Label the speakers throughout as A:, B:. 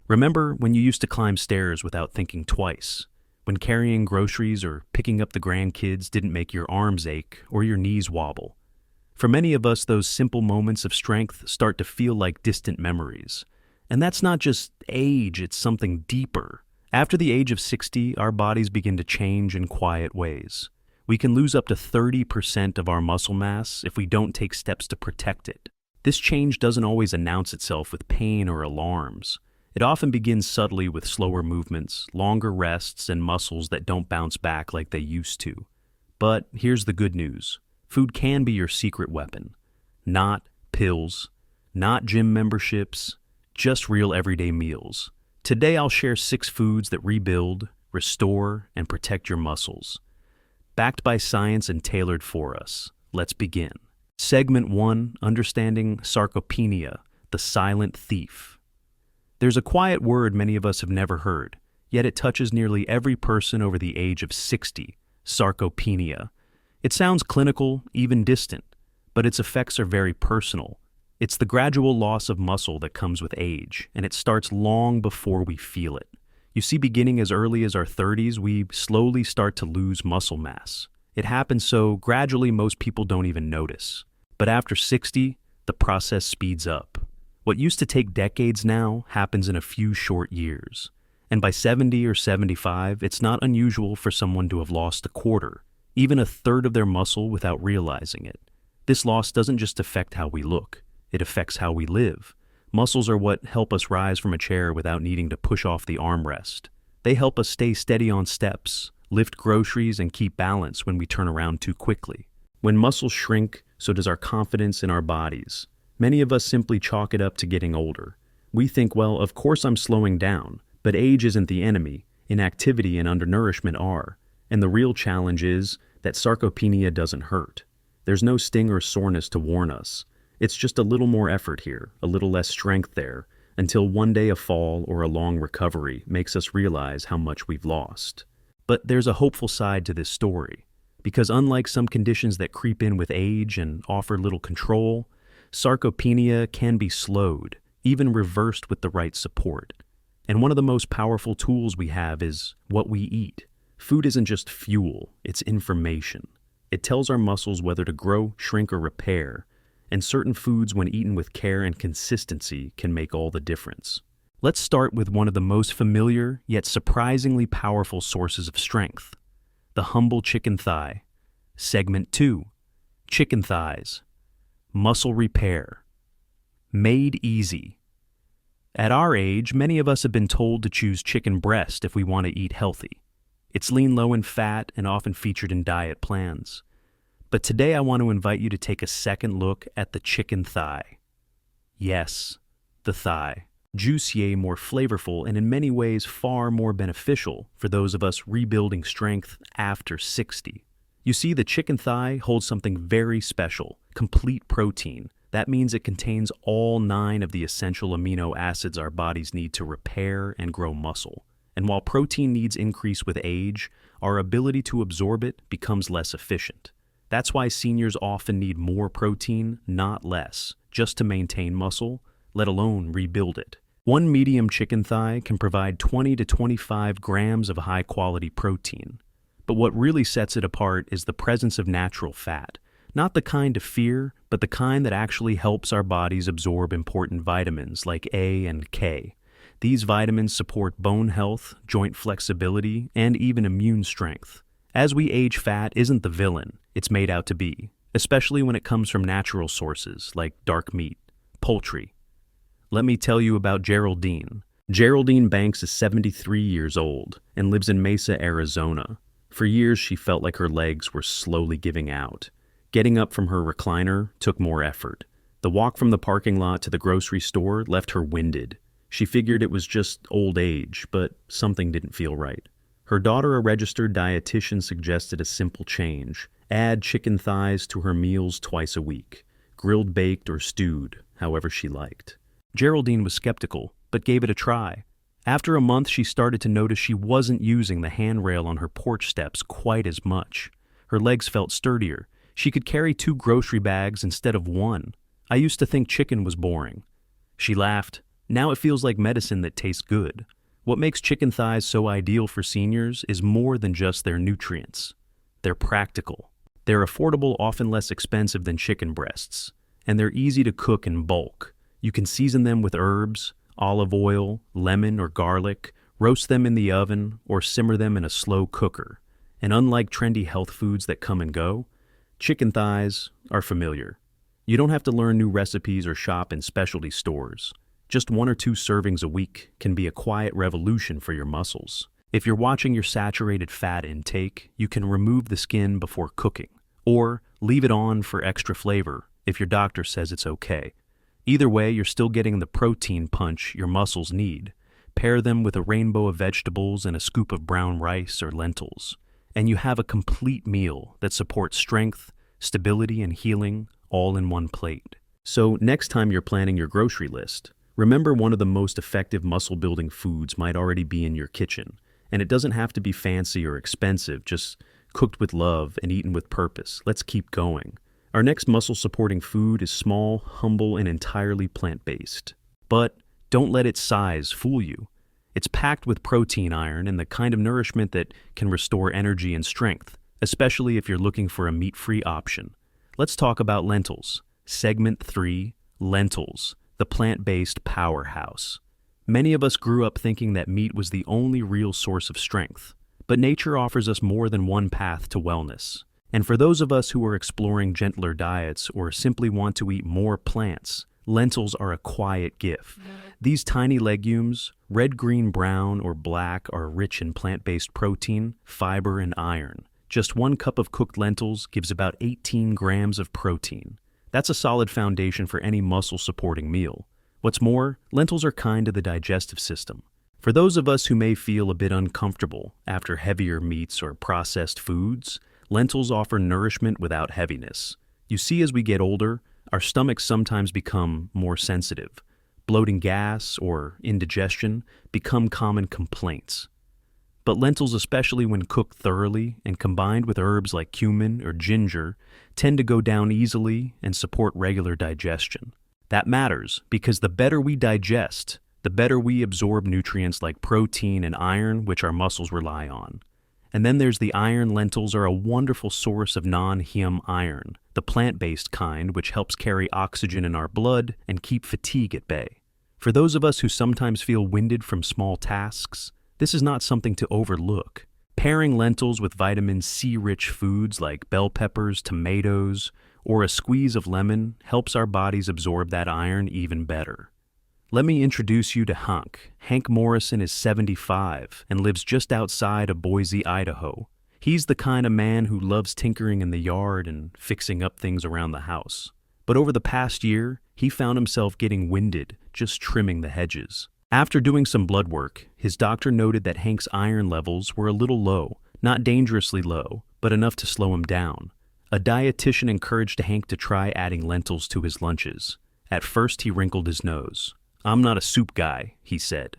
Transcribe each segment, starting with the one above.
A: Remember when you used to climb stairs without thinking twice? When carrying groceries or picking up the grandkids didn't make your arms ache or your knees wobble? For many of us, those simple moments of strength start to feel like distant memories. And that's not just age, it's something deeper. After the age of 60, our bodies begin to change in quiet ways. We can lose up to 30% of our muscle mass if we don't take steps to protect it. This change doesn't always announce itself with pain or alarms. It often begins subtly with slower movements, longer rests, and muscles that don't bounce back like they used to. But here's the good news. Food can be your secret weapon. Not pills, not gym memberships, just real everyday meals. Today I'll share 6 foods that rebuild, restore, and protect your muscles. Backed by science and tailored for us. Let's begin. Segment 1, Understanding Sarcopenia, the Silent Thief. There's a quiet word many of us have never heard, yet it touches nearly every person over the age of 60, sarcopenia. It sounds clinical, even distant, but its effects are very personal. It's the gradual loss of muscle that comes with age, and it starts long before we feel it. You see, beginning as early as our 30s, we slowly start to lose muscle mass. It happens so gradually most people don't even notice. But after 60, the process speeds up. What used to take decades now happens in a few short years. And by 70 or 75, it's not unusual for someone to have lost a quarter, even a third of their muscle without realizing it. This loss doesn't just affect how we look, it affects how we live. Muscles are what help us rise from a chair without needing to push off the armrest. They help us stay steady on steps, lift groceries, and keep balance when we turn around too quickly. When muscles shrink, so does our confidence in our bodies. Many of us simply chalk it up to getting older. We think, well, of course I'm slowing down, but age isn't the enemy. Inactivity and undernourishment are. And the real challenge is that sarcopenia doesn't hurt. There's no sting or soreness to warn us. It's just a little more effort here, a little less strength there, until one day a fall or a long recovery makes us realize how much we've lost. But there's a hopeful side to this story, because unlike some conditions that creep in with age and offer little control, sarcopenia can be slowed, even reversed with the right support. And one of the most powerful tools we have is what we eat. Food isn't just fuel, it's information. It tells our muscles whether to grow, shrink, or repair, and certain foods, when eaten with care and consistency, can make all the difference. Let's start with one of the most familiar, yet surprisingly powerful sources of strength, the humble chicken thigh. Segment 2, Chicken Thighs. Muscle repair. Made easy. At our age, many of us have been told to choose chicken breast if we want to eat healthy. It's lean low in fat and often featured in diet plans. But today I want to invite you to take a second look at the chicken thigh. Yes, the thigh. Juicier, more flavorful, and in many ways far more beneficial for those of us rebuilding strength after 60. You see, the chicken thigh holds something very special, complete protein. That means it contains all 9 of the essential amino acids our bodies need to repair and grow muscle. And while protein needs increase with age, our ability to absorb it becomes less efficient. That's why seniors often need more protein, not less, just to maintain muscle, let alone rebuild it. One medium chicken thigh can provide 20 to 25 grams of high-quality protein. But what really sets it apart is the presence of natural fat. Not the kind to fear, but the kind that actually helps our bodies absorb important vitamins like A and K. These vitamins support bone health, joint flexibility, and even immune strength. As we age, fat isn't the villain it's made out to be, especially when it comes from natural sources like dark meat, poultry. Let me tell you about Geraldine. Geraldine Banks is 73 years old and lives in Mesa, Arizona. For years, she felt like her legs were slowly giving out. Getting up from her recliner took more effort. The walk from the parking lot to the grocery store left her winded. She figured it was just old age, but something didn't feel right. Her daughter, a registered dietitian, suggested a simple change. Add chicken thighs to her meals twice a week, grilled, baked, or stewed, however she liked. Geraldine was skeptical, but gave it a try. After a month, she started to notice she wasn't using the handrail on her porch steps quite as much. Her legs felt sturdier. She could carry 2 grocery bags instead of 1. I used to think chicken was boring. She laughed. Now it feels like medicine that tastes good. What makes chicken thighs so ideal for seniors is more than just their nutrients. They're practical. They're affordable, often less expensive than chicken breasts, and they're easy to cook in bulk. You can season them with herbs, olive oil, lemon, or garlic, roast them in the oven, or simmer them in a slow cooker. And unlike trendy health foods that come and go, chicken thighs are familiar. You don't have to learn new recipes or shop in specialty stores. Just 1 or 2 servings a week can be a quiet revolution for your muscles. If you're watching your saturated fat intake, you can remove the skin before cooking, or leave it on for extra flavor if your doctor says it's okay. Either way, you're still getting the protein punch your muscles need. Pair them with a rainbow of vegetables and a scoop of brown rice or lentils, and you have a complete meal that supports strength, stability, and healing all in one plate. So next time you're planning your grocery list, remember one of the most effective muscle-building foods might already be in your kitchen, and it doesn't have to be fancy or expensive, just cooked with love and eaten with purpose. Let's keep going. Our next muscle-supporting food is small, humble, and entirely plant-based. But don't let its size fool you. It's packed with protein, iron, and the kind of nourishment that can restore energy and strength, especially if you're looking for a meat-free option. Let's talk about lentils. Segment 3, lentils, the plant-based powerhouse. Many of us grew up thinking that meat was the only real source of strength, but nature offers us more than one path to wellness. And for those of us who are exploring gentler diets or simply want to eat more plants, lentils are a quiet gift. These tiny legumes, red, green, brown, or black, are rich in plant-based protein, fiber, and iron. Just 1 cup of cooked lentils gives about 18 grams of protein. That's a solid foundation for any muscle-supporting meal. What's more, lentils are kind to the digestive system. For those of us who may feel a bit uncomfortable after heavier meats or processed foods, lentils offer nourishment without heaviness. You see, as we get older, our stomachs sometimes become more sensitive. Bloating, gas, or indigestion become common complaints. But lentils, especially when cooked thoroughly and combined with herbs like cumin or ginger, tend to go down easily and support regular digestion. That matters because the better we digest, the better we absorb nutrients like protein and iron, which our muscles rely on. And then there's the iron. Lentils are a wonderful source of non-Heme iron, the plant-based kind, which helps carry oxygen in our blood and keep fatigue at bay. For those of us who sometimes feel winded from small tasks, this is not something to overlook. Pairing lentils with vitamin C-rich foods like bell peppers, tomatoes, or a squeeze of lemon helps our bodies absorb that iron even better. Let me introduce you to Hank. Hank Morrison is 75 and lives just outside of Boise, Idaho. He's the kind of man who loves tinkering in the yard and fixing up things around the house. But over the past year, he found himself getting winded just trimming the hedges. After doing some blood work, his doctor noted that Hank's iron levels were a little low, not dangerously low, but enough to slow him down. A dietitian encouraged Hank to try adding lentils to his lunches. At first, he wrinkled his nose. "I'm not a soup guy," he said.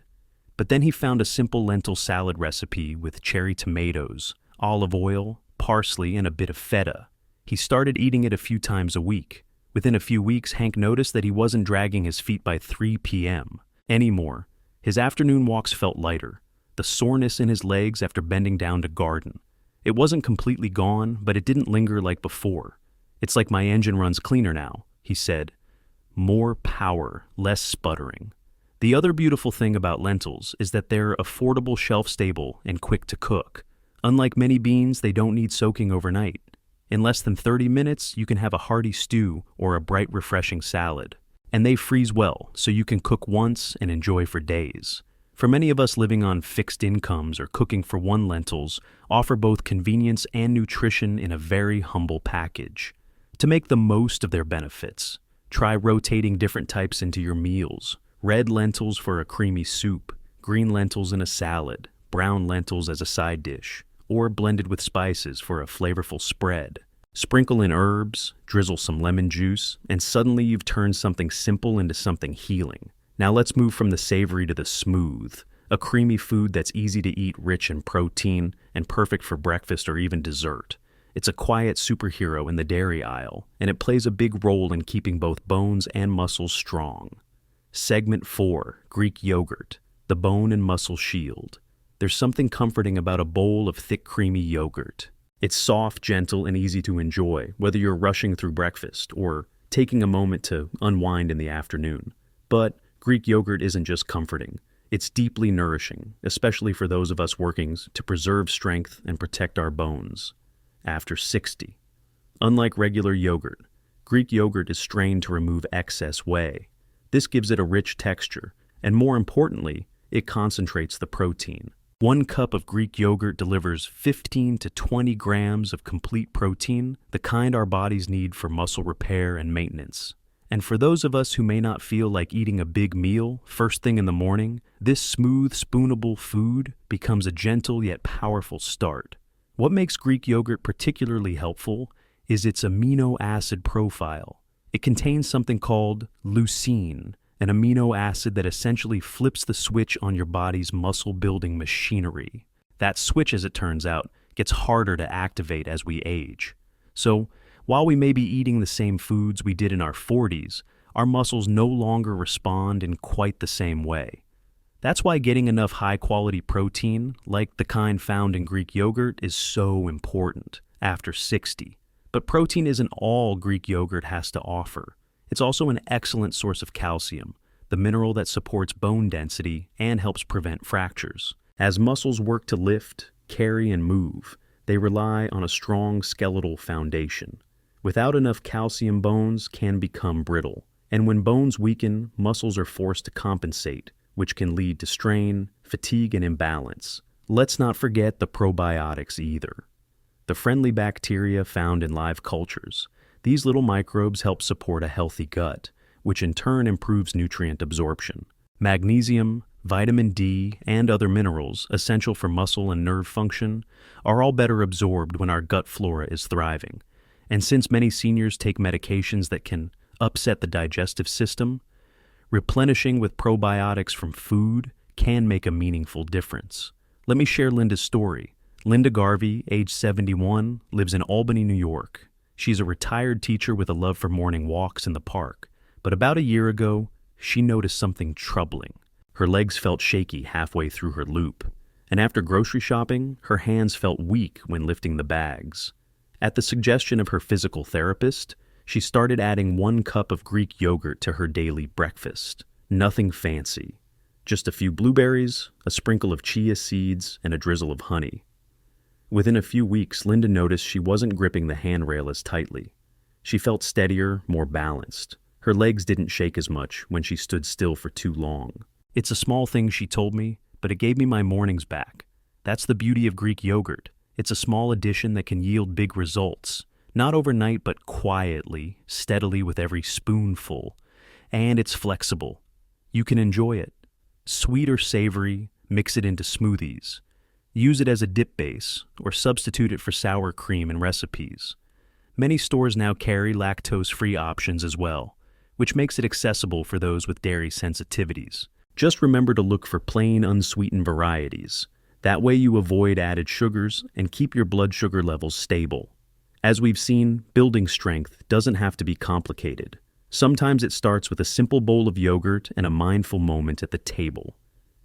A: But then he found a simple lentil salad recipe with cherry tomatoes, olive oil, parsley, and a bit of feta. He started eating it a few times a week. Within a few weeks, Hank noticed that he wasn't dragging his feet by 3 p.m. anymore. His afternoon walks felt lighter, the soreness in his legs after bending down to garden. It wasn't completely gone, but it didn't linger like before. "It's like my engine runs cleaner now," he said. More power, less sputtering. The other beautiful thing about lentils is that they're affordable, shelf-stable, and quick to cook. Unlike many beans, they don't need soaking overnight. In less than 30 minutes, you can have a hearty stew or a bright, refreshing salad. And they freeze well, so you can cook once and enjoy for days. For many of us living on fixed incomes or cooking for one, lentils offer both convenience and nutrition in a very humble package. To make the most of their benefits, try rotating different types into your meals. Red lentils for a creamy soup, green lentils in a salad, brown lentils as a side dish, or blended with spices for a flavorful spread. Sprinkle in herbs, drizzle some lemon juice, and suddenly you've turned something simple into something healing. Now let's move from the savory to the smooth, a creamy food that's easy to eat, rich in protein, and perfect for breakfast or even dessert. It's a quiet superhero in the dairy aisle, and it plays a big role in keeping both bones and muscles strong. Segment 4, Greek yogurt, the bone and muscle shield. There's something comforting about a bowl of thick, creamy yogurt. It's soft, gentle, and easy to enjoy, whether you're rushing through breakfast or taking a moment to unwind in the afternoon. But Greek yogurt isn't just comforting. It's deeply nourishing, especially for those of us working to preserve strength and protect our bones. After 60. Unlike regular yogurt, Greek yogurt is strained to remove excess whey. This gives it a rich texture, and more importantly, it concentrates the protein. 1 cup of Greek yogurt delivers 15 to 20 grams of complete protein, the kind our bodies need for muscle repair and maintenance. And for those of us who may not feel like eating a big meal first thing in the morning, this smooth, spoonable food becomes a gentle yet powerful start. What makes Greek yogurt particularly helpful is its amino acid profile. It contains something called leucine, an amino acid that essentially flips the switch on your body's muscle-building machinery. That switch, as it turns out, gets harder to activate as we age. So, while we may be eating the same foods we did in our 40s, our muscles no longer respond in quite the same way. That's why getting enough high-quality protein, like the kind found in Greek yogurt, is so important after 60. But protein isn't all Greek yogurt has to offer. It's also an excellent source of calcium, the mineral that supports bone density and helps prevent fractures. As muscles work to lift, carry, and move, they rely on a strong skeletal foundation. Without enough calcium, bones can become brittle, and when bones weaken, muscles are forced to compensate, which can lead to strain, fatigue, and imbalance. Let's not forget the probiotics either. The friendly bacteria found in live cultures. These little microbes help support a healthy gut, which in turn improves nutrient absorption. Magnesium, vitamin D, and other minerals essential for muscle and nerve function are all better absorbed when our gut flora is thriving. And since many seniors take medications that can upset the digestive system, replenishing with probiotics from food can make a meaningful difference. Let me share Linda's story. Linda Garvey, age 71, lives in Albany, New York. She's a retired teacher with a love for morning walks in the park. But about a year ago, she noticed something troubling. Her legs felt shaky halfway through her loop, and after grocery shopping, her hands felt weak when lifting the bags. At the suggestion of her physical therapist, she started adding 1 cup of Greek yogurt to her daily breakfast. Nothing fancy. Just a few blueberries, a sprinkle of chia seeds, and a drizzle of honey. Within a few weeks, Linda noticed she wasn't gripping the handrail as tightly. She felt steadier, more balanced. Her legs didn't shake as much when she stood still for too long. It's a small thing, she told me, but it gave me my mornings back. That's the beauty of Greek yogurt. It's a small addition that can yield big results. Not overnight, but quietly, steadily with every spoonful. And it's flexible. You can enjoy it. Sweet or savory, mix it into smoothies. Use it as a dip base, or substitute it for sour cream in recipes. Many stores now carry lactose-free options as well, which makes it accessible for those with dairy sensitivities. Just remember to look for plain, unsweetened varieties. That way you avoid added sugars and keep your blood sugar levels stable. As we've seen, building strength doesn't have to be complicated. Sometimes it starts with a simple bowl of yogurt and a mindful moment at the table.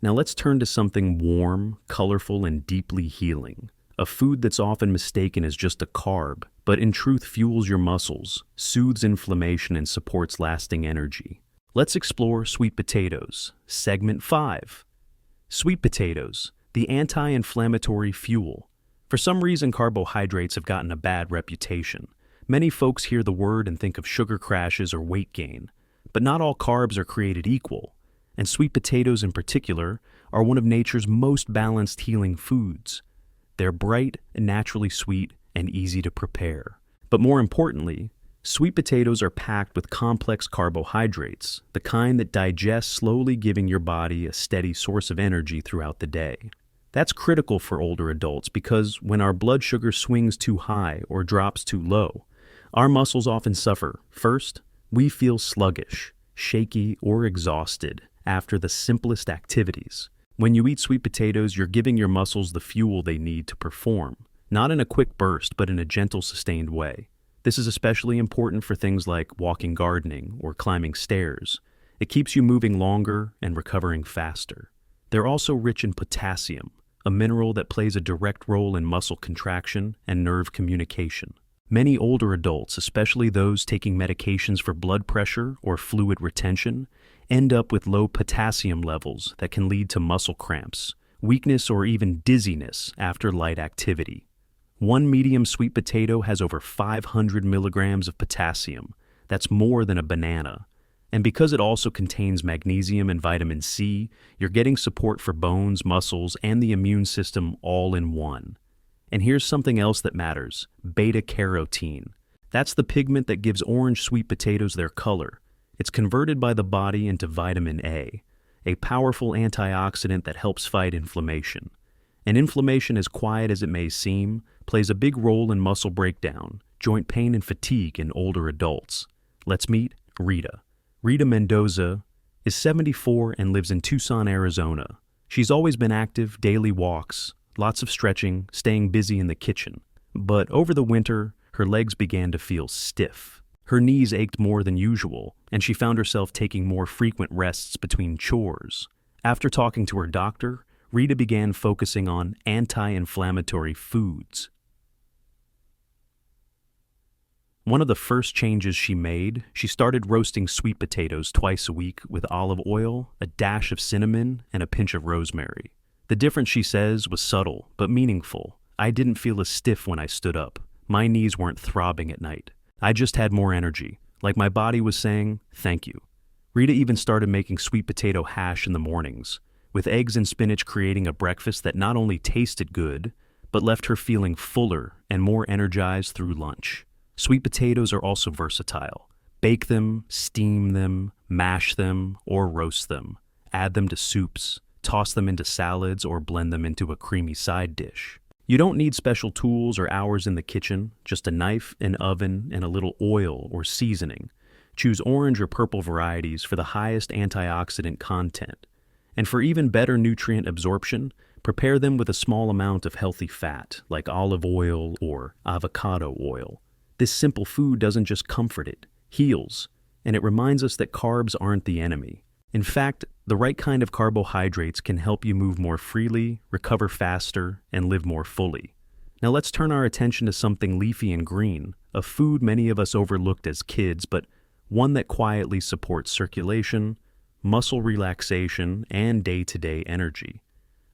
A: Now let's turn to something warm, colorful, and deeply healing. A food that's often mistaken as just a carb, but in truth fuels your muscles, soothes inflammation, and supports lasting energy. Let's explore sweet potatoes. Segment 5. Sweet potatoes, the anti-inflammatory fuel. For some reason, carbohydrates have gotten a bad reputation. Many folks hear the word and think of sugar crashes or weight gain. But not all carbs are created equal, and sweet potatoes in particular are one of nature's most balanced healing foods. They're bright and naturally sweet and easy to prepare. But more importantly, sweet potatoes are packed with complex carbohydrates, the kind that digest slowly, giving your body a steady source of energy throughout the day. That's critical for older adults because when our blood sugar swings too high or drops too low, our muscles often suffer. First, we feel sluggish, shaky, or exhausted after the simplest activities. When you eat sweet potatoes, you're giving your muscles the fuel they need to perform, not in a quick burst, but in a gentle, sustained way. This is especially important for things like walking, gardening, or climbing stairs. It keeps you moving longer and recovering faster. They're also rich in potassium, a mineral that plays a direct role in muscle contraction and nerve communication. Many older adults, especially those taking medications for blood pressure or fluid retention, end up with low potassium levels that can lead to muscle cramps, weakness, or even dizziness after light activity. One medium sweet potato has over 500 milligrams of potassium. That's more than a banana. And because it also contains magnesium and vitamin C, you're getting support for bones, muscles, and the immune system all in one. And here's something else that matters: beta-carotene. That's the pigment that gives orange sweet potatoes their color. It's converted by the body into vitamin A powerful antioxidant that helps fight inflammation. And inflammation, as quiet as it may seem, plays a big role in muscle breakdown, joint pain, and fatigue in older adults. Let's meet Rita. Rita Mendoza is 74 and lives in Tucson, Arizona. She's always been active, daily walks, lots of stretching, staying busy in the kitchen. But over the winter, her legs began to feel stiff. Her knees ached more than usual, and she found herself taking more frequent rests between chores. After talking to her doctor, Rita began focusing on anti-inflammatory foods. One of the first changes she made, she started roasting sweet potatoes twice a week with olive oil, a dash of cinnamon, and a pinch of rosemary. The difference, she says, was subtle but meaningful. I didn't feel as stiff when I stood up. My knees weren't throbbing at night. I just had more energy, like my body was saying, thank you. Rita even started making sweet potato hash in the mornings, with eggs and spinach, creating a breakfast that not only tasted good, but left her feeling fuller and more energized through lunch. Sweet potatoes are also versatile. Bake them, steam them, mash them, or roast them. Add them to soups, toss them into salads, or blend them into a creamy side dish. You don't need special tools or hours in the kitchen, just a knife, an oven, and a little oil or seasoning. Choose orange or purple varieties for the highest antioxidant content. And for even better nutrient absorption, prepare them with a small amount of healthy fat, like olive oil or avocado oil. This simple food doesn't just comfort, it heals, and it reminds us that carbs aren't the enemy. In fact, the right kind of carbohydrates can help you move more freely, recover faster, and live more fully. Now let's turn our attention to something leafy and green, a food many of us overlooked as kids, but one that quietly supports circulation, muscle relaxation, and day-to-day energy.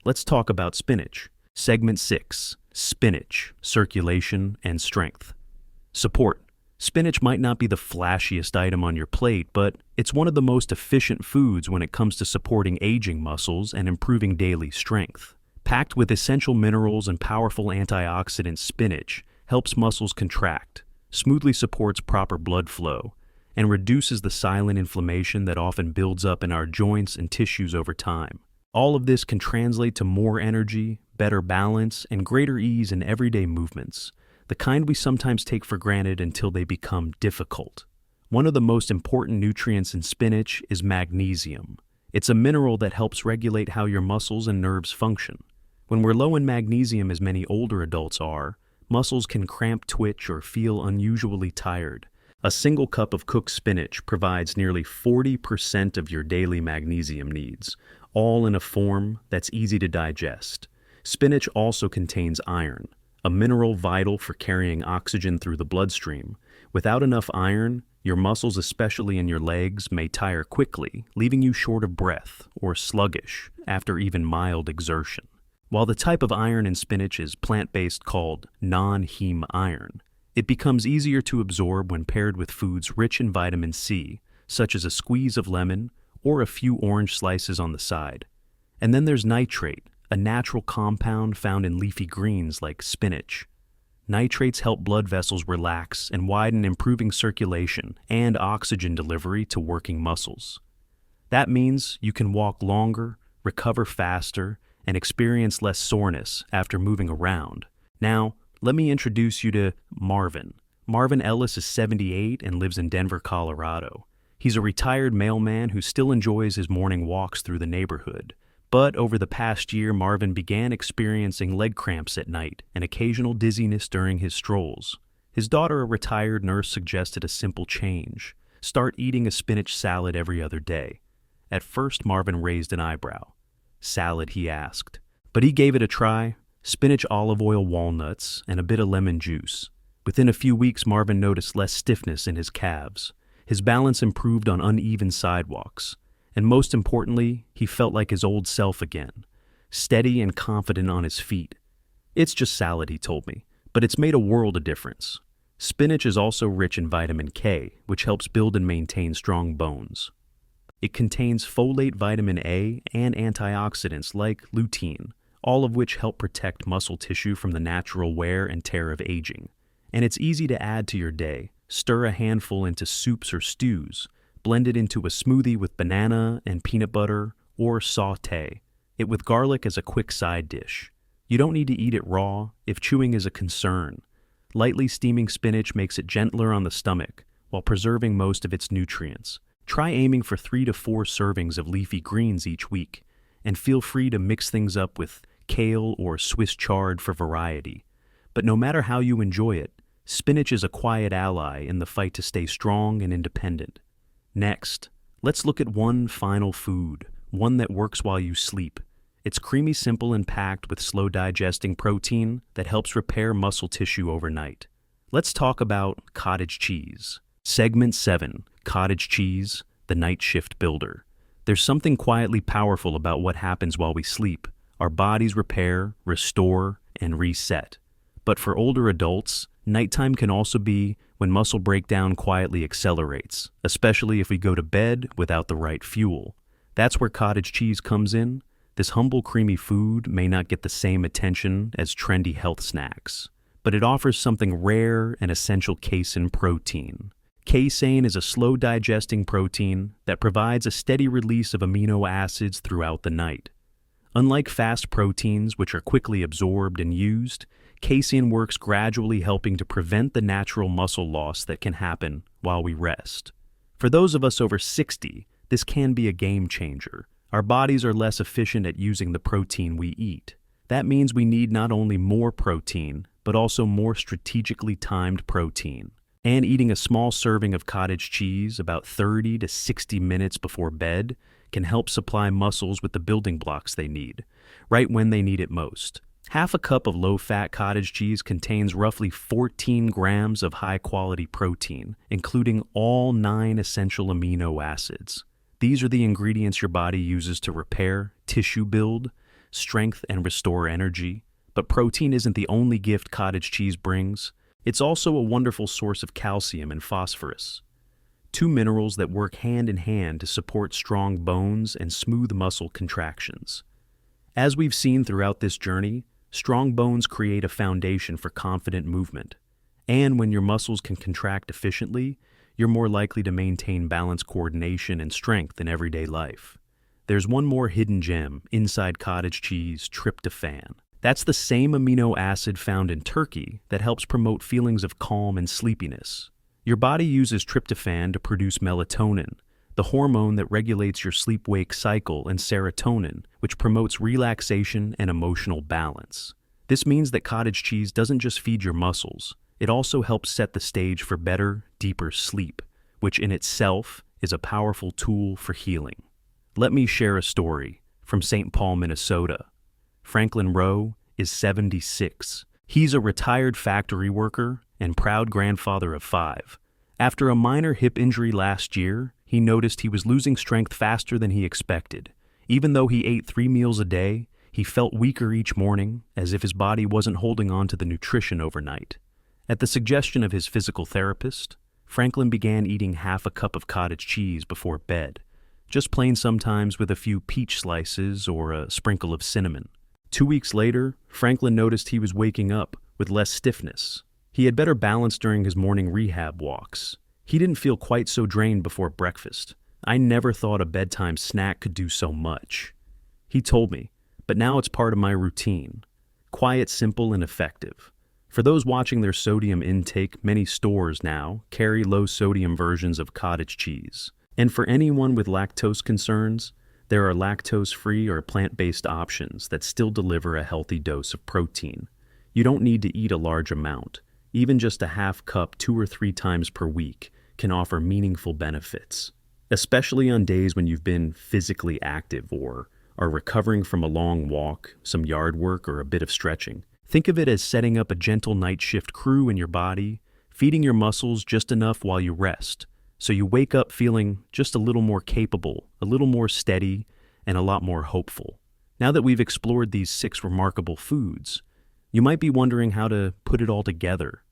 A: Let's talk about spinach. Segment 6, Spinach, Circulation, and Strength. Support. Spinach might not be the flashiest item on your plate, but it's one of the most efficient foods when it comes to supporting aging muscles and improving daily strength. Packed with essential minerals and powerful antioxidants, spinach helps muscles contract, smoothly supports proper blood flow, and reduces the silent inflammation that often builds up in our joints and tissues over time. All of this can translate to more energy, better balance, and greater ease in everyday movements, the kind we sometimes take for granted until they become difficult. One of the most important nutrients in spinach is magnesium. It's a mineral that helps regulate how your muscles and nerves function. When we're low in magnesium, as many older adults are, muscles can cramp, twitch, or feel unusually tired. A single cup of cooked spinach provides nearly 40% of your daily magnesium needs, all in a form that's easy to digest. Spinach also contains iron, a mineral vital for carrying oxygen through the bloodstream. Without enough iron, your muscles, especially in your legs, may tire quickly, leaving you short of breath or sluggish after even mild exertion. While the type of iron in spinach is plant-based, called non-heme iron, it becomes easier to absorb when paired with foods rich in vitamin C, such as a squeeze of lemon or a few orange slices on the side. And then there's nitrate, a natural compound found in leafy greens like spinach. Nitrates help blood vessels relax and widen, improving circulation and oxygen delivery to working muscles. That means you can walk longer, recover faster, and experience less soreness after moving around. Now, let me introduce you to Marvin. Marvin Ellis is 78 and lives in Denver, Colorado. He's a retired mailman who still enjoys his morning walks through the neighborhood. But over the past year, Marvin began experiencing leg cramps at night and occasional dizziness during his strolls. His daughter, a retired nurse, suggested a simple change: Start eating a spinach salad every other day. At first, Marvin raised an eyebrow. Salad, he asked. But he gave it a try: spinach, olive oil, walnuts, and a bit of lemon juice. Within a few weeks, Marvin noticed less stiffness in his calves. His balance improved on uneven sidewalks. And most importantly, he felt like his old self again, steady and confident on his feet. It's just salad, he told me, but it's made a world of difference. Spinach is also rich in vitamin K, which helps build and maintain strong bones. It contains folate, vitamin A, and antioxidants like lutein, all of which help protect muscle tissue from the natural wear and tear of aging. And it's easy to add to your day. Stir a handful into soups or stews, blend it into a smoothie with banana and peanut butter, or sauté it with garlic as a quick side dish. You don't need to eat it raw if chewing is a concern. Lightly steaming spinach makes it gentler on the stomach while preserving most of its nutrients. Try aiming for 3 to 4 servings of leafy greens each week, and feel free to mix things up with kale or Swiss chard for variety. But no matter how you enjoy it, spinach is a quiet ally in the fight to stay strong and independent. Next, let's look at one final food, one that works while you sleep. It's creamy, simple, and packed with slow-digesting protein that helps repair muscle tissue overnight. Let's talk about cottage cheese. Segment 7, Cottage Cheese, the Night Shift Builder. There's something quietly powerful about what happens while we sleep. Our bodies repair, restore, and reset. But for older adults, nighttime can also be when muscle breakdown quietly accelerates, especially if we go to bed without the right fuel. That's where cottage cheese comes in. This humble, creamy food may not get the same attention as trendy health snacks, but it offers something rare and essential: casein protein. Casein is a slow-digesting protein that provides a steady release of amino acids throughout the night. Unlike fast proteins, which are quickly absorbed and used, casein works gradually, helping to prevent the natural muscle loss that can happen while we rest. For those of us over 60, this can be a game changer. Our bodies are less efficient at using the protein we eat. That means we need not only more protein, but also more strategically timed protein. And eating a small serving of cottage cheese about 30 to 60 minutes before bed can help supply muscles with the building blocks they need, right when they need it most. Half a cup of low-fat cottage cheese contains roughly 14 grams of high-quality protein, including all 9 essential amino acids. These are the ingredients your body uses to repair, tissue build, strength, and restore energy. But protein isn't the only gift cottage cheese brings. It's also a wonderful source of calcium and phosphorus, 2 minerals that work hand in hand to support strong bones and smooth muscle contractions. As we've seen throughout this journey, strong bones create a foundation for confident movement. And when your muscles can contract efficiently, you're more likely to maintain balance, coordination, and strength in everyday life. There's one more hidden gem inside cottage cheese: tryptophan. That's the same amino acid found in turkey that helps promote feelings of calm and sleepiness. Your body uses tryptophan to produce melatonin, the hormone that regulates your sleep-wake cycle, and serotonin, which promotes relaxation and emotional balance. This means that cottage cheese doesn't just feed your muscles, it also helps set the stage for better, deeper sleep, which in itself is a powerful tool for healing. Let me share a story from St. Paul, Minnesota. Franklin Rowe is 76. He's a retired factory worker and proud grandfather of 5. After a minor hip injury last year, he noticed he was losing strength faster than he expected. Even though he ate 3 meals a day, he felt weaker each morning, as if his body wasn't holding on to the nutrition overnight. At the suggestion of his physical therapist, Franklin began eating half a cup of cottage cheese before bed, just plain, sometimes with a few peach slices or a sprinkle of cinnamon. 2 weeks later, Franklin noticed he was waking up with less stiffness. He had better balance during his morning rehab walks. He didn't feel quite so drained before breakfast. I never thought a bedtime snack could do so much, he told me, but now it's part of my routine. Quiet, simple, and effective. For those watching their sodium intake, many stores now carry low-sodium versions of cottage cheese. And for anyone with lactose concerns, there are lactose-free or plant-based options that still deliver a healthy dose of protein. You don't need to eat a large amount. Even just a half cup 2 or 3 times per week can offer meaningful benefits, especially on days when you've been physically active or are recovering from a long walk, some yard work, or a bit of stretching. Think of it as setting up a gentle night shift crew in your body, feeding your muscles just enough while you rest, so you wake up feeling just a little more capable, a little more steady, and a lot more hopeful. Now that we've explored these 6 remarkable foods, you might be wondering how to put it all together.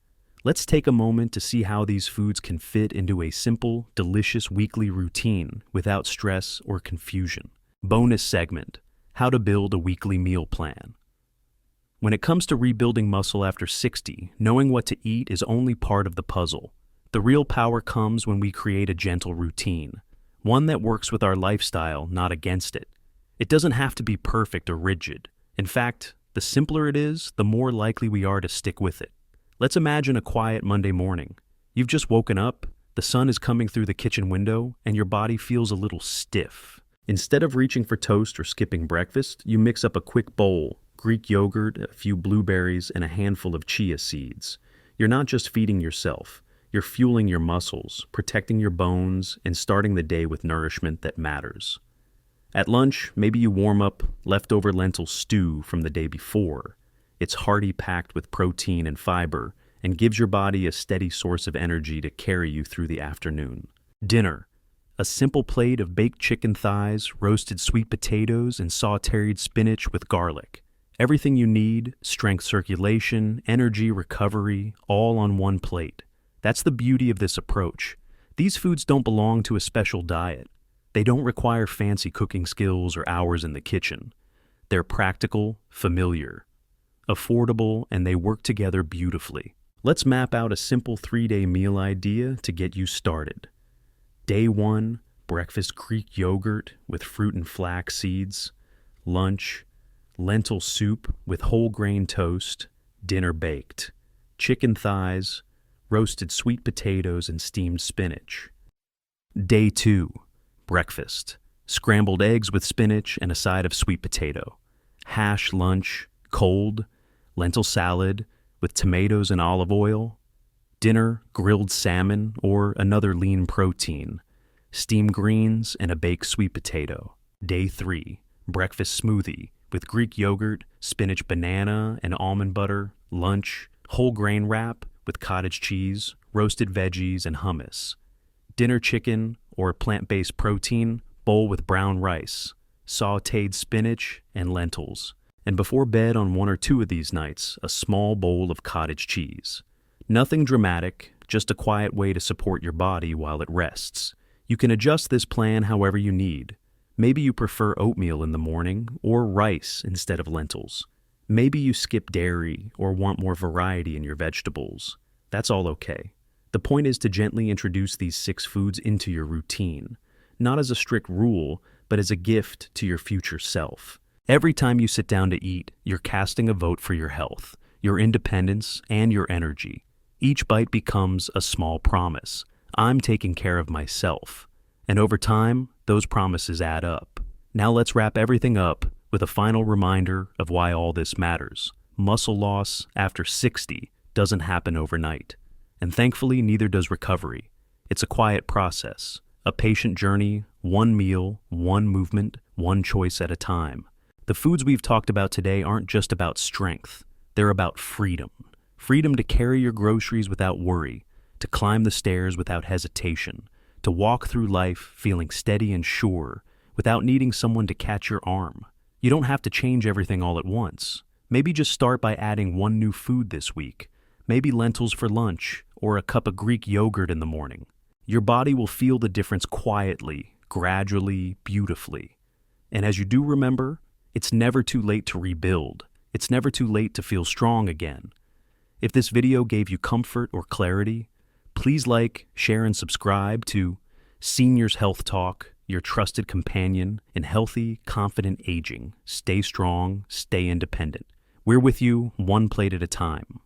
A: Let's take a moment to see how these foods can fit into a simple, delicious weekly routine without stress or confusion. Bonus segment: how to build a weekly meal plan. When it comes to rebuilding muscle after 60, knowing what to eat is only part of the puzzle. The real power comes when we create a gentle routine, one that works with our lifestyle, not against it. It doesn't have to be perfect or rigid. In fact, the simpler it is, the more likely we are to stick with it. Let's imagine a quiet Monday morning. You've just woken up, the sun is coming through the kitchen window, and your body feels a little stiff. Instead of reaching for toast or skipping breakfast, you mix up a quick bowl: Greek yogurt, a few blueberries, and a handful of chia seeds. You're not just feeding yourself, you're fueling your muscles, protecting your bones, and starting the day with nourishment that matters. At lunch, maybe you warm up leftover lentil stew from the day before. It's hearty, packed with protein and fiber, and gives your body a steady source of energy to carry you through the afternoon. Dinner: a simple plate of baked chicken thighs, roasted sweet potatoes, and sautéed spinach with garlic. Everything you need: strength, circulation, energy, recovery, all on one plate. That's the beauty of this approach. These foods don't belong to a special diet. They don't require fancy cooking skills or hours in the kitchen. They're practical, familiar, affordable, and they work together beautifully. Let's map out a simple 3-day meal idea to get you started. Day 1, breakfast Greek yogurt with fruit and flax seeds. Lunch, lentil soup with whole grain toast. Dinner baked: chicken thighs, roasted sweet potatoes, and steamed spinach. Day 2, breakfast: scrambled eggs with spinach and a side of sweet potato. Hash lunch, cold: lentil salad with tomatoes and olive oil. Dinner: grilled salmon or another lean protein, steamed greens, and a baked sweet potato. Day 3, breakfast smoothie with Greek yogurt, spinach, banana, and almond butter. Lunch: whole grain wrap with cottage cheese, roasted veggies, and hummus. Dinner: chicken or plant-based protein, bowl with brown rice, sautéed spinach, and lentils. And before bed on 1 or 2 of these nights, a small bowl of cottage cheese. Nothing dramatic, just a quiet way to support your body while it rests. You can adjust this plan however you need. Maybe you prefer oatmeal in the morning or rice instead of lentils. Maybe you skip dairy or want more variety in your vegetables. That's all okay. The point is to gently introduce these 6 foods into your routine, not as a strict rule, but as a gift to your future self. Every time you sit down to eat, you're casting a vote for your health, your independence, and your energy. Each bite becomes a small promise. I'm taking care of myself. And over time, those promises add up. Now let's wrap everything up with a final reminder of why all this matters. Muscle loss after 60 doesn't happen overnight. And thankfully, neither does recovery. It's a quiet process, a patient journey, one meal, one movement, one choice at a time. The foods we've talked about today aren't just about strength. They're about freedom. Freedom to carry your groceries without worry, to climb the stairs without hesitation, to walk through life feeling steady and sure without needing someone to catch your arm. You don't have to change everything all at once. Maybe just start by adding one new food this week. Maybe lentils for lunch or a cup of Greek yogurt in the morning. Your body will feel the difference quietly, gradually, beautifully. And as you do remember, it's never too late to rebuild. It's never too late to feel strong again. If this video gave you comfort or clarity, please like, share, and subscribe to Seniors Health Talk, your trusted companion in healthy, confident aging. Stay strong, stay independent. We're with you one plate at a time.